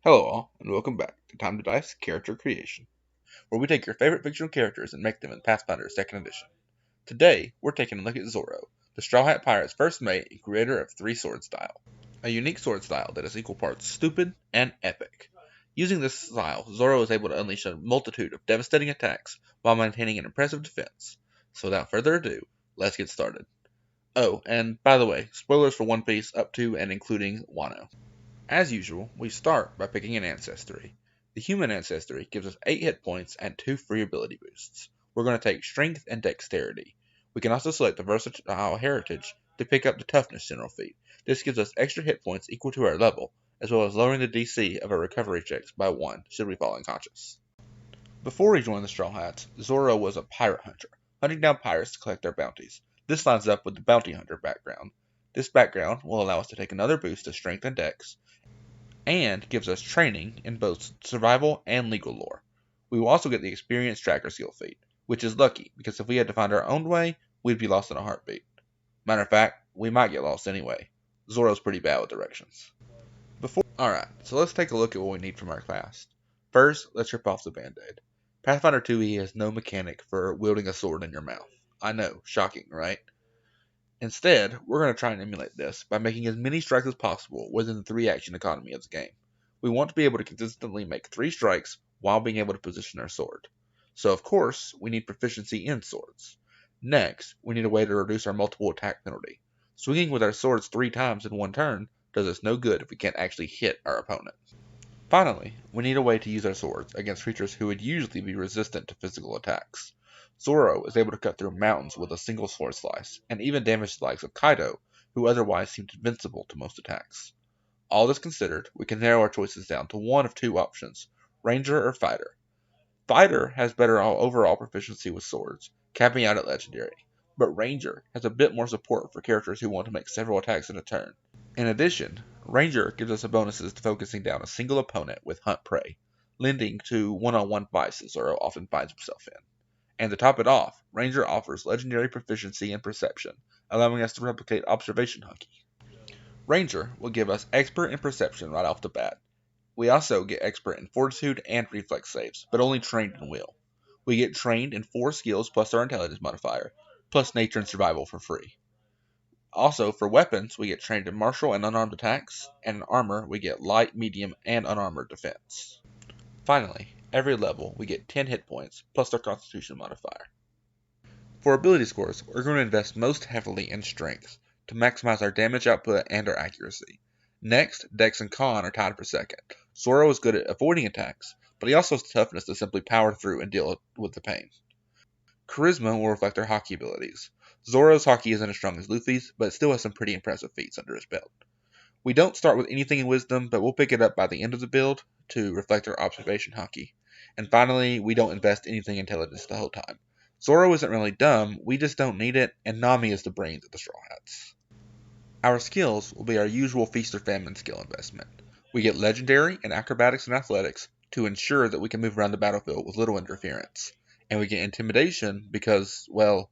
Hello all, and welcome back to Time to Dice Character Creation, where we take your favorite fictional characters and make them in Pathfinder 2nd Edition. Today, we're taking a look at Zoro, the Straw Hat Pirate's first mate and creator of 3 Sword Style, a unique sword style that is equal parts stupid and epic. Using this style, Zoro is able to unleash a multitude of devastating attacks while maintaining an impressive defense. So without further ado, let's get started. Oh, and by the way, spoilers for One Piece up to and including Wano. As usual, we start by picking an Ancestry. The human Ancestry gives us 8 hit points and 2 free ability boosts. We're going to take Strength and Dexterity. We can also select the Versatile Heritage to pick up the Toughness General feat. This gives us extra hit points equal to our level, as well as lowering the DC of our recovery checks by 1 should we fall unconscious. Before he joined the Straw Hats, Zoro was a pirate hunter, hunting down pirates to collect their bounties. This lines up with the bounty hunter background. This background will allow us to take another boost to Strength and Dex, and gives us training in both survival and legal lore. We will also get the Experience Tracker skill feat, which is lucky because if we had to find our own way, we'd be lost in a heartbeat. Matter of fact, we might get lost anyway. Zoro's pretty bad with directions. Alright, so let's take a look at what we need from our class. First, let's rip off the band-aid. Pathfinder 2e has no mechanic for wielding a sword in your mouth. I know, shocking, right? Instead, we're going to try and emulate this by making as many strikes as possible within the 3-action economy of the game. We want to be able to consistently make 3 strikes while being able to position our sword. So of course, we need proficiency in swords. Next, we need a way to reduce our multiple attack penalty. Swinging with our swords 3 times in one turn does us no good if we can't actually hit our opponent. Finally, we need a way to use our swords against creatures who would usually be resistant to physical attacks. Zoro is able to cut through mountains with a single sword slice, and even damage the likes of Kaido, who otherwise seemed invincible to most attacks. All this considered, we can narrow our choices down to one of 2 options, Ranger or Fighter. Fighter has better overall proficiency with swords, capping out at Legendary, but Ranger has a bit more support for characters who want to make several attacks in a turn. In addition, Ranger gives us bonuses to focusing down a single opponent with Hunt Prey, lending to one-on-one fights that Zoro often finds himself in. And to top it off, Ranger offers legendary proficiency in Perception, allowing us to replicate Observation Haki. Ranger will give us Expert in Perception right off the bat. We also get Expert in Fortitude and Reflex saves, but only trained in Will. We get trained in 4 skills plus our Intelligence modifier, plus Nature and Survival for free. Also, for weapons, we get trained in Martial and Unarmed attacks, and in Armor, we get Light, Medium, and Unarmored defense. Finally, every level, we get 10 hit points, plus our Constitution modifier. For ability scores, we're going to invest most heavily in Strength, to maximize our damage output and our accuracy. Next, Dex and Con are tied for second. Zoro is good at avoiding attacks, but he also has the toughness to simply power through and deal with the pain. Charisma will reflect our Haki abilities. Zoro's Haki isn't as strong as Luffy's, but it still has some pretty impressive feats under his belt. We don't start with anything in Wisdom, but we'll pick it up by the end of the build to reflect our Observation Haki. And finally, we don't invest anything in Intelligence the whole time. Zoro isn't really dumb, we just don't need it, and Nami is the brains of the Straw Hats. Our skills will be our usual Feast or Famine skill investment. We get Legendary in Acrobatics and Athletics to ensure that we can move around the battlefield with little interference. And we get Intimidation because, well,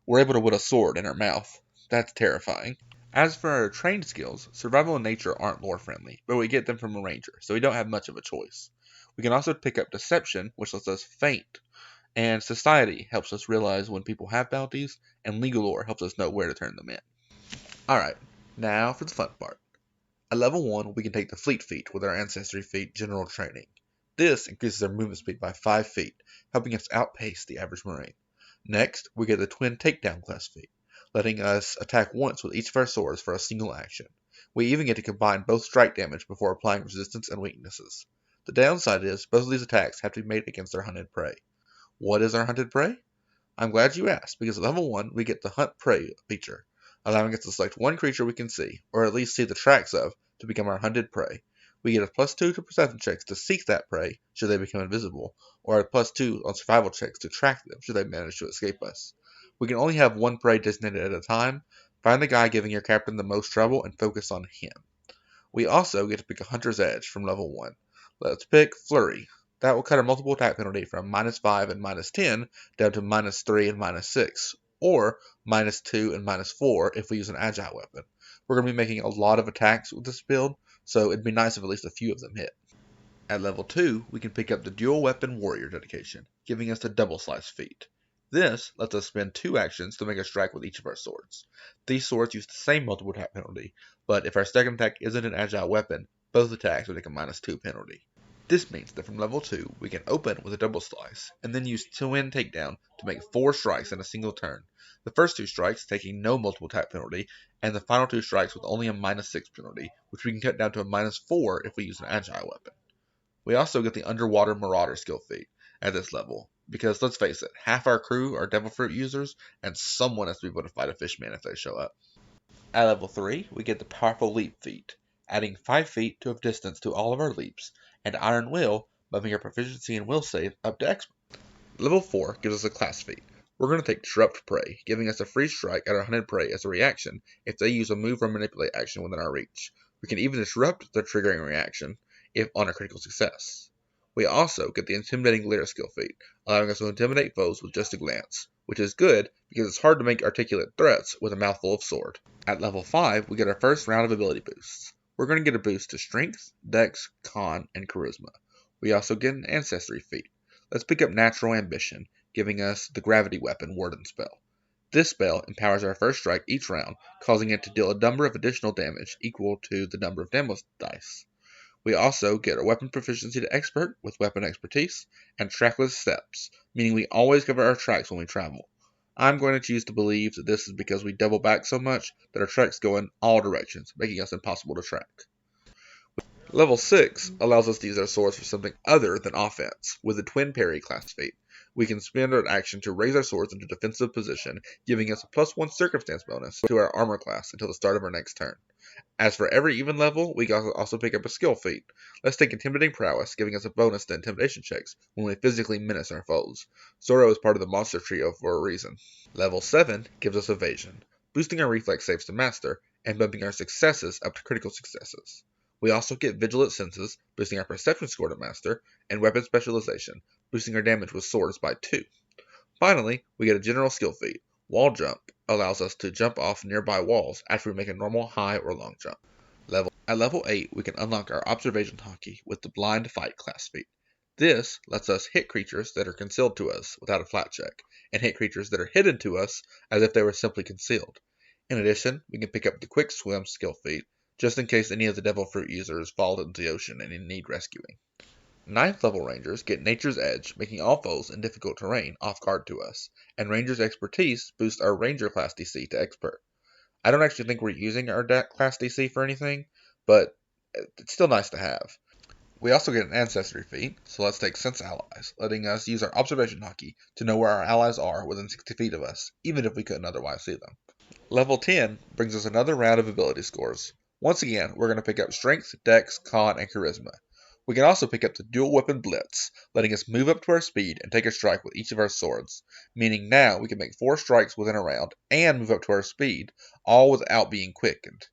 we're able to wield a sword in our mouth. That's terrifying. As for our trained skills, Survival and Nature aren't lore friendly, but we get them from a Ranger, so we don't have much of a choice. We can also pick up Deception, which lets us feint, and Society helps us realize when people have bounties, and Legal Lore helps us know where to turn them in. Alright, now for the fun part. At level 1, we can take the Fleet feat with our Ancestry feat General Training. This increases our movement speed by 5 feet, helping us outpace the average Marine. Next, we get the Twin Takedown class feat, letting us attack once with each of our swords for a single action. We even get to combine both strike damage before applying resistance and weaknesses. The downside is, both of these attacks have to be made against our hunted prey. What is our hunted prey? I'm glad you asked, because at level 1, we get the Hunt Prey feature, allowing us to select one creature we can see, or at least see the tracks of, to become our hunted prey. We get a +2 to perception checks to seek that prey, should they become invisible, or a +2 on survival checks to track them, should they manage to escape us. We can only have one prey designated at a time. Find the guy giving your captain the most trouble and focus on him. We also get to pick a Hunter's Edge from level 1. Let's pick Flurry. That will cut our multiple attack penalty from -5 and -10 down to -3 and -6, or -2 and -4 if we use an agile weapon. We're going to be making a lot of attacks with this build, so it'd be nice if at least a few of them hit. At level 2, we can pick up the Dual Weapon Warrior dedication, giving us the Double Slice feat. This lets us spend 2 actions to make a strike with each of our swords. These swords use the same multiple attack penalty, but if our second attack isn't an agile weapon, both attacks will take a -2 penalty. This means that from level 2, we can open with a Double Slice, and then use Twin Takedown to make 4 strikes in a single turn. The first 2 strikes taking no multiple attack penalty, and the final 2 strikes with only a -6 penalty, which we can cut down to a -4 if we use an agile weapon. We also get the Underwater Marauder skill feat at this level, because let's face it, half our crew are Devil Fruit users, and someone has to be able to fight a fishman if they show up. At level 3, we get the Powerful Leap feat, adding 5 feet of distance to all of our leaps, and Iron Will, bumping our proficiency and will save up to Expert. Level 4 gives us a class feat. We're going to take Disrupt Prey, giving us a free strike at our hunted prey as a reaction if they use a move or manipulate action within our reach. We can even disrupt their triggering reaction if on a critical success. We also get the Intimidating Glare skill feat, allowing us to intimidate foes with just a glance, which is good because it's hard to make articulate threats with a mouthful of sword. At level 5, we get our first round of ability boosts. We're going to get a boost to Strength, Dex, Con, and Charisma. We also get an Ancestry feat. Let's pick up Natural Ambition, giving us the Gravity Weapon Warden spell. This spell empowers our first strike each round, causing it to deal a number of additional damage equal to the number of damage dice. We also get a weapon proficiency to Expert with Weapon Expertise, and Trackless Steps, meaning we always cover our tracks when we travel. I'm going to choose to believe that this is because we double back so much that our tracks go in all directions, making us impossible to track. Level 6 allows us to use our swords for something other than offense, with the Twin Parry class feat. We can spend our action to raise our swords into defensive position, giving us a +1 circumstance bonus to our armor class until the start of our next turn. As for every even level, we can also pick up a skill feat. Let's take Intimidating Prowess, giving us a bonus to intimidation checks when we physically menace our foes. Zoro is part of the monster trio for a reason. Level 7 gives us Evasion, boosting our reflex saves to Master, and bumping our successes up to critical successes. We also get Vigilant Senses, boosting our perception score to Master, and Weapon Specialization, boosting our damage with swords by 2. Finally, we get a general skill feat. Wall Jump allows us to jump off nearby walls after we make a normal high or long jump. At level 8, we can unlock our Observation Hockey with the Blind Fight class feat. This lets us hit creatures that are concealed to us without a flat check, and hit creatures that are hidden to us as if they were simply concealed. In addition, we can pick up the Quick Swim skill feat, just in case any of the Devil Fruit users fall into the ocean and need rescuing. 9th level Rangers get Nature's Edge, making all foes in difficult terrain off guard to us, and Ranger's Expertise boosts our Ranger class DC to Expert. I don't actually think we're using our class DC for anything, but it's still nice to have. We also get an Ancestry feat, so let's take Sense Allies, letting us use our Observation Hockey to know where our allies are within 60 feet of us, even if we couldn't otherwise see them. Level 10 brings us another round of ability scores. Once again, we're going to pick up Strength, Dex, Con, and Charisma. We can also pick up the Dual Weapon Blitz, letting us move up to our speed and take a strike with each of our swords, meaning now we can make 4 strikes within a round and move up to our speed, all without being quickened.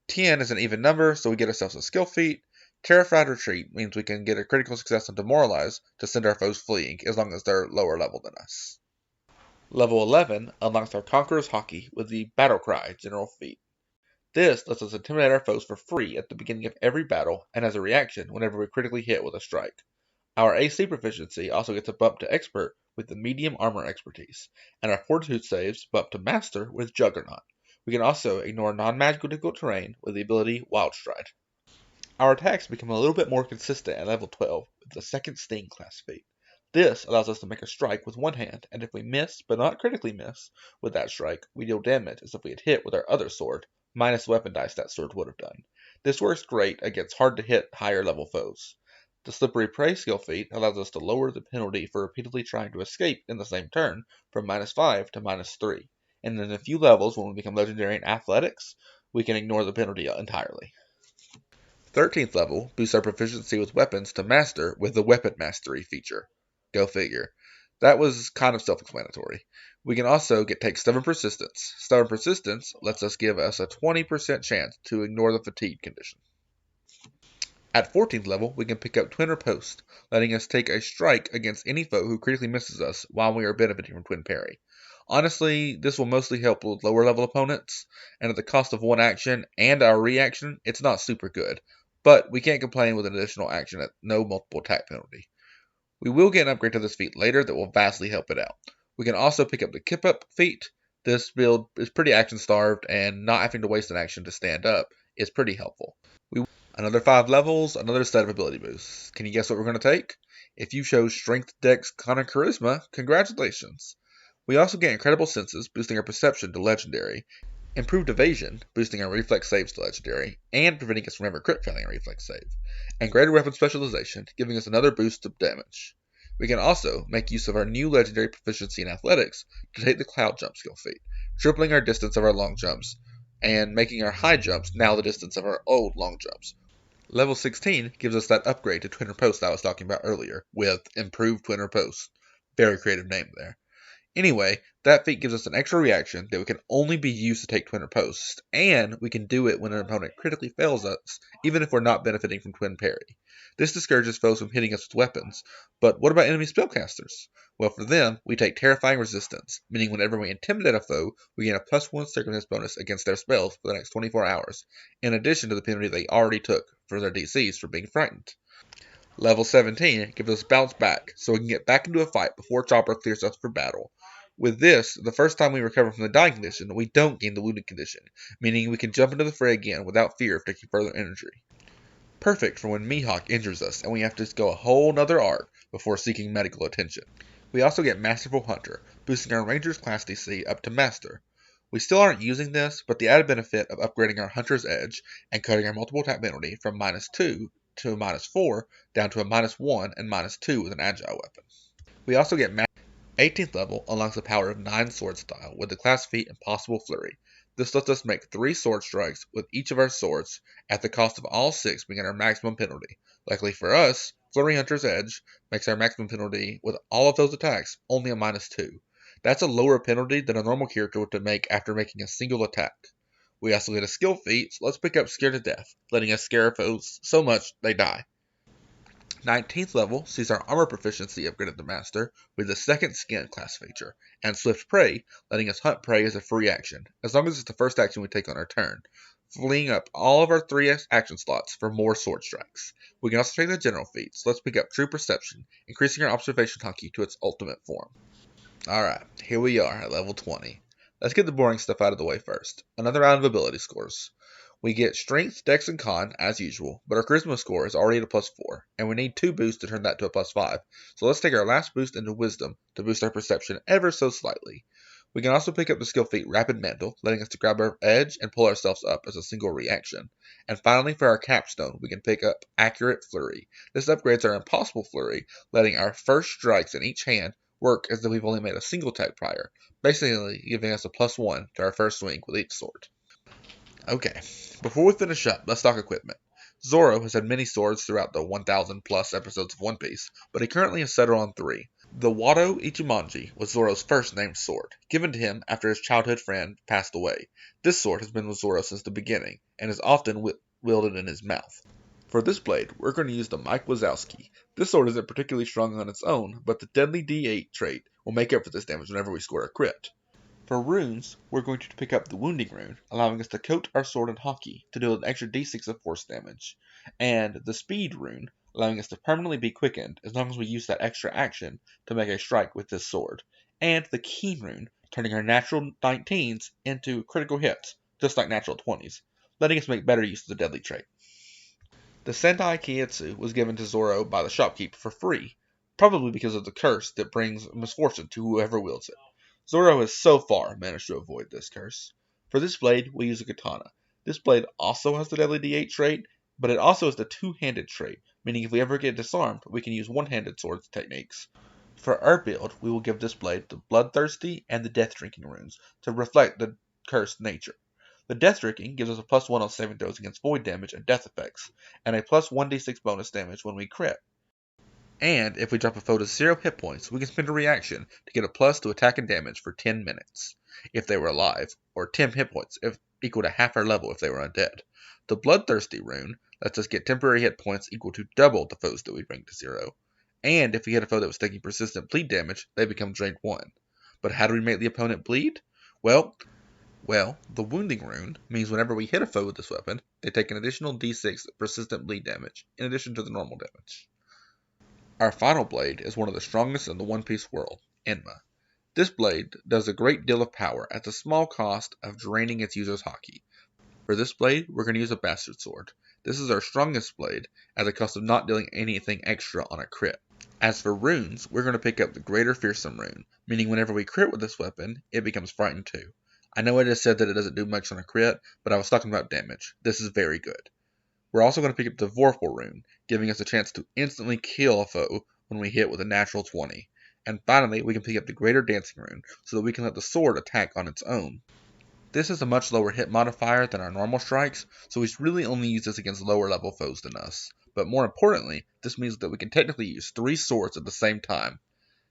10 is an even number, so we get ourselves a skill feat. Terrified Retreat means we can get a critical success on Demoralize to send our foes fleeing, as long as they're lower level than us. Level 11 unlocks our Conqueror's Hockey with the Battle Cry general feat. This lets us intimidate our foes for free at the beginning of every battle and as a reaction whenever we critically hit with a strike. Our AC proficiency also gets a bump to Expert with the Medium Armor Expertise, and our Fortitude saves bump to Master with Juggernaut. We can also ignore non-magical difficult terrain with the ability Wild Stride. Our attacks become a little bit more consistent at level 12 with the second Sting class feat. This allows us to make a strike with one hand, and if we miss, but not critically miss, with that strike, we deal damage as if we had hit with our other sword, minus the weapon dice that sword would have done. This works great against hard to hit higher level foes. The Slippery Prey skill feat allows us to lower the penalty for repeatedly trying to escape in the same turn from -5 to -3, and in a few levels when we become legendary in Athletics, we can ignore the penalty entirely. 13th level boosts our proficiency with weapons to Master with the Weapon Mastery feature. Go figure. That was kind of self-explanatory. We can also take Stubborn Persistence. Stubborn Persistence lets us give us a 20% chance to ignore the fatigue condition. At 14th level, we can pick up Twin Riposte, letting us take a strike against any foe who critically misses us while we are benefiting from Twin Parry. Honestly, this will mostly help with lower level opponents, and at the cost of one action and our reaction, it's not super good, but we can't complain with an additional action at no multiple attack penalty. We will get an upgrade to this feat later that will vastly help it out. We can also pick up the Kip Up feat. This build is pretty action starved, and not having to waste an action to stand up is pretty helpful. Another 5 levels, another set of ability boosts. Can you guess what we're going to take? If you chose Strength, Dex, Con, and Charisma, congratulations. We also get Incredible Senses, boosting our Perception to Legendary, Improved Evasion, boosting our Reflex saves to Legendary, and preventing us from ever crit failing a Reflex save, and Greater Weapon Specialization, giving us another boost of damage. We can also make use of our new Legendary Proficiency in Athletics to take the Cloud Jump skill feat, tripling our distance of our long jumps, and making our high jumps now the distance of our old long jumps. Level 16 gives us that upgrade to Twin Riposte I was talking about earlier, with Improved Twin Riposte. Very creative name there. Anyway, that feat gives us an extra reaction that can only be used to take Twin Riposte, and we can do it when an opponent critically fails us, even if we're not benefiting from Twin Parry. This discourages foes from hitting us with weapons, but what about enemy spellcasters? Well, for them, we take Terrifying Resistance, meaning whenever we intimidate a foe, we gain a +1 circumstance bonus against their spells for the next 24 hours, in addition to the penalty they already took for their DCs for being frightened. Level 17 gives us Bounce Back, so we can get back into a fight before Chopper clears us for battle. With this, the first time we recover from the dying condition, we don't gain the wounded condition, meaning we can jump into the fray again without fear of taking further injury. Perfect for when Mihawk injures us and we have to go a whole nother arc before seeking medical attention. We also get Masterful Hunter, boosting our Ranger's class DC up to Master. We still aren't using this, but the added benefit of upgrading our Hunter's Edge and cutting our multiple attack penalty from -2 to a -4 down to a -1 and -2 with an Agile weapon. We also get 18th level unlocks the power of 9 sword style with the class feat Impossible Flurry. This lets us make 3 sword strikes with each of our swords at the cost of all 6 being at our maximum penalty. Luckily for us, Flurry Hunter's Edge makes our maximum penalty with all of those attacks only a -2. That's a lower penalty than a normal character would make after making a single attack. We also get a skill feat, so let's pick up Scare to Death, letting us scare foes so much they die. 19th level sees our armor proficiency upgraded to Master with the second Skin class feature, and Swift Prey, letting us hunt prey as a free action, as long as it's the first action we take on our turn, fleeing up all of our 3 action slots for more sword strikes. We can also take the general feat, so let's pick up True Perception, increasing our observation haki to its ultimate form. Alright, here we are at level 20. Let's get the boring stuff out of the way first. Another round of ability scores. We get Strength, Dex, and Con, as usual, but our Charisma score is already at a +4, and we need 2 boosts to turn that to a +5, so let's take our last boost into Wisdom to boost our Perception ever so slightly. We can also pick up the skill feat Rapid Mantle, letting us to grab our edge and pull ourselves up as a single reaction. And finally, for our capstone, we can pick up Accurate Flurry. This upgrades our Impossible Flurry, letting our first strikes in each hand work as though we've only made a single attack prior, basically giving us a +1 to our first swing with each sword. Okay, before we finish up, let's talk equipment. Zoro has had many swords throughout the 1,000 plus episodes of One Piece, but he currently has settled on 3. The Wado Ichimonji was Zoro's first named sword, given to him after his childhood friend passed away. This sword has been with Zoro since the beginning, and is often wielded in his mouth. For this blade, we're going to use the Mike Wazowski. This sword isn't particularly strong on its own, but the Deadly D8 trait will make up for this damage whenever we score a crit. For runes, we're going to pick up the Wounding rune, allowing us to coat our sword in haki to deal an extra d6 of force damage, and the Speed rune, allowing us to permanently be quickened as long as we use that extra action to make a strike with this sword, and the Keen rune, turning our natural 19s into critical hits, just like natural 20s, letting us make better use of the deadly trait. The Sendai Kietsu was given to Zoro by the shopkeeper for free, probably because of the curse that brings misfortune to whoever wields it. Zoro has so far managed to avoid this curse. For this blade, we use a katana. This blade also has the Deadly D8 trait, but it also has the two-handed trait, meaning if we ever get disarmed, we can use one-handed swords techniques. For our build, we will give this blade the Bloodthirsty and the Death Drinking runes to reflect the cursed nature. The Death Drinking gives us a +1 on saving throws against void damage and death effects, and a +1d6 bonus damage when we crit. And if we drop a foe to 0 hit points, we can spend a reaction to get a plus to attack and damage for 10 minutes, if they were alive, or 10 hit points, if equal to half our level if they were undead. The Bloodthirsty rune lets us get temporary hit points equal to double the foes that we bring to 0. And if we hit a foe that was taking persistent bleed damage, they become drained 1. But how do we make the opponent bleed? Well, Well, the wounding rune means whenever we hit a foe with this weapon, they take an additional d6 persistent bleed damage, in addition to the normal damage. Our final blade is one of the strongest in the One Piece world, Enma. This blade does a great deal of power at the small cost of draining its user's haki. For this blade, we're going to use a Bastard Sword. This is our strongest blade at the cost of not dealing anything extra on a crit. As for runes, we're going to pick up the Greater Fearsome rune, meaning whenever we crit with this weapon, it becomes Frightened 2. I know I just said that it doesn't do much on a crit, but I was talking about damage. This is very good. We're also going to pick up the Vorpal rune, giving us a chance to instantly kill a foe when we hit with a natural 20. And finally, we can pick up the Greater Dancing rune, so that we can let the sword attack on its own. This is a much lower hit modifier than our normal strikes, so we should really only use this against lower level foes than us. But more importantly, this means that we can technically use 3 swords at the same time.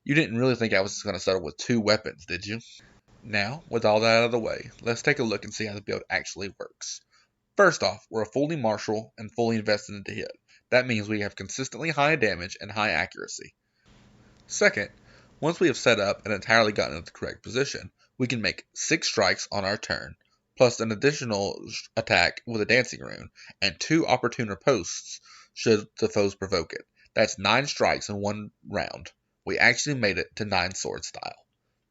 You didn't really think I was just going to settle with 2 weapons, did you? Now, with all that out of the way, let's take a look and see how the build actually works. First off, we're a fully martial and fully invested into hit. That means we have consistently high damage and high accuracy. Second, once we have set up and entirely gotten into the correct position, we can make 6 strikes on our turn, plus an additional attack with a dancing rune, and 2 opportune riposts should the foes provoke it. That's 9 strikes in 1 round. We actually made it to 9 sword style.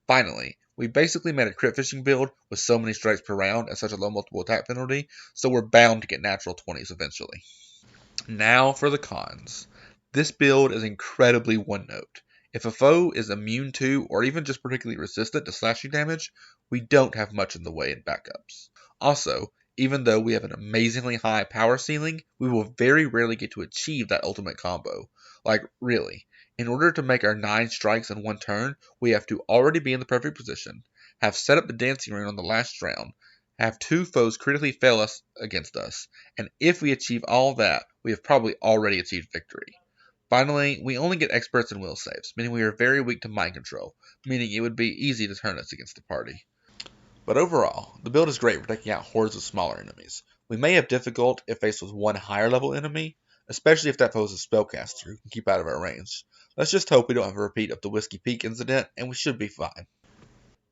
Finally, we basically made a crit fishing build with so many strikes per round and such a low multiple attack penalty, so we're bound to get natural 20s eventually. Now for the cons. This build is incredibly one-note. If a foe is immune to, or even just particularly resistant to slashing damage, we don't have much in the way of backups. Also, even though we have an amazingly high power ceiling, we will very rarely get to achieve that ultimate combo. Like, really. In order to make our 9 strikes in 1 turn, we have to already be in the perfect position, have set up the dancing rune on the last round, have 2 foes critically fail us against us, and if we achieve all that, we have probably already achieved victory. Finally, we only get experts in will saves, meaning we are very weak to mind control, meaning it would be easy to turn us against the party. But overall, the build is great for taking out hordes of smaller enemies. We may have difficult if faced with one higher level enemy, especially if that foe is a spellcaster who can keep out of our range. Let's just hope we don't have a repeat of the Whiskey Peak incident, and we should be fine.